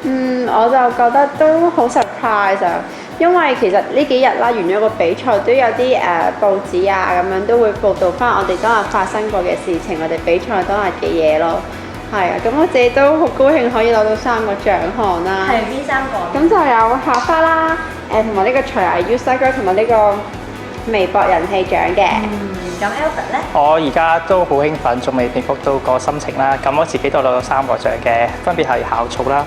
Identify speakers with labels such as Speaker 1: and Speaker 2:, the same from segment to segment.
Speaker 1: 我就覺得都好 surprise 啊，因為其實呢幾日啦，完咗個比賽都有啲報紙啊咁樣都會報導翻我哋當日發生過嘅事情，我哋比賽當日嘅嘢咯。係啊，咁我自己都好高興可以攞到3個獎項啦。
Speaker 2: 係邊3個？
Speaker 1: 咁就有校花啦，同埋呢個才藝 Usager 同埋呢個微博人氣獎嘅。
Speaker 2: 咁 Albert 咧？
Speaker 3: 我而家都好興奮，仲未平復到個心情啦。咁我自己都攞到3個獎嘅，分別係校草啦、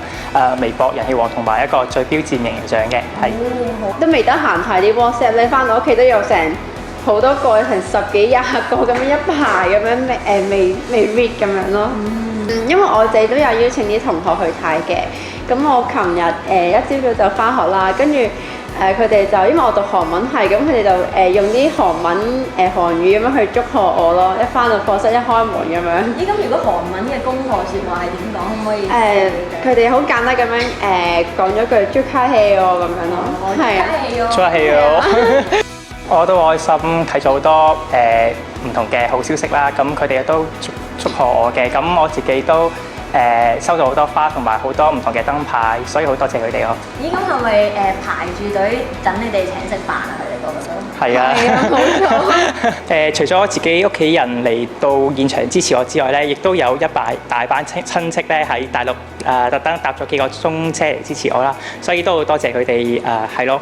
Speaker 3: 微博人氣王同埋一個最標誌型獎嘅，係。
Speaker 1: 都未得閒睇啲 WhatsApp 咧，翻到屋企都有成好多個，成10幾20個咁樣一排咁樣未 read 咁樣咯。因為我自己都有邀請啲同學去睇嘅，咁我琴日一朝早就翻學啦，跟住佢哋就因為我讀韓文系，咁佢哋就用啲韓文韓語咁樣去祝賀我咯，一翻到課室一開門咁樣。
Speaker 2: 咦，咁如果韓文嘅恭賀説話係點講？可唔可以？
Speaker 1: 佢哋好簡單咁樣講咗句祝卡氣喎咁樣咯，係啊，
Speaker 3: 祝下氣喎！我都開心睇咗好多唔同嘅好消息啦，咁佢哋都祝賀我嘅，咁我自己都收到好多花同埋好多唔同嘅燈牌，所以好多謝佢哋咯。
Speaker 2: 咦，咁係咪排住隊等你哋請食飯啊？佢哋嗰個都
Speaker 3: 係啊，
Speaker 1: 冇錯。
Speaker 3: 除咗我自己屋企人嚟到現場支持我之外咧，亦都有大班親戚咧喺大陸特登搭咗幾個鐘車嚟支持我啦，所以都好多謝佢哋係咯。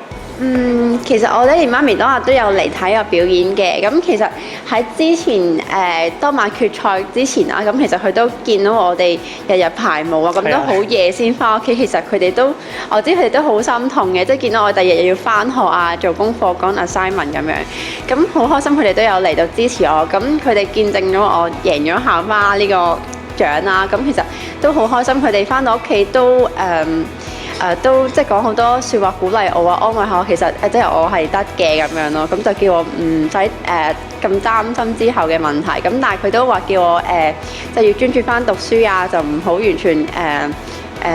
Speaker 1: 其實我爹哋媽咪當日都有嚟睇我表演嘅，咁其實喺之前當晚決賽之前啊，咁其實佢都見到我哋日日排舞啊，咁都好夜先翻屋企。其實佢哋都我知佢哋都好心痛嘅，即係見到我第二日又要翻學啊，做功課講 assignment 咁樣，咁好開心佢哋都有嚟到支持我，咁佢哋見證咗我贏咗校花呢個獎啦，咁其實都好開心。佢哋翻到屋企都都即係講好多説話鼓勵我啊，安慰下我。其實即係我係得嘅咁樣咯，咁就叫我唔使咁擔心之後嘅問題。咁但係佢都話叫我就要專注翻讀書啊，就唔好完全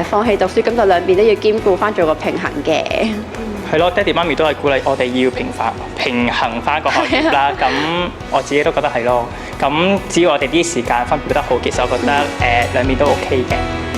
Speaker 1: 放棄讀書，咁就兩邊都要兼顧翻做個平衡嘅。
Speaker 3: 係咯，爹哋媽咪都係鼓勵我哋要平衡翻個學業啦。咁我自己都覺得係咯。咁只要我哋啲時間分配得好，其實我覺得兩邊都 OK 嘅。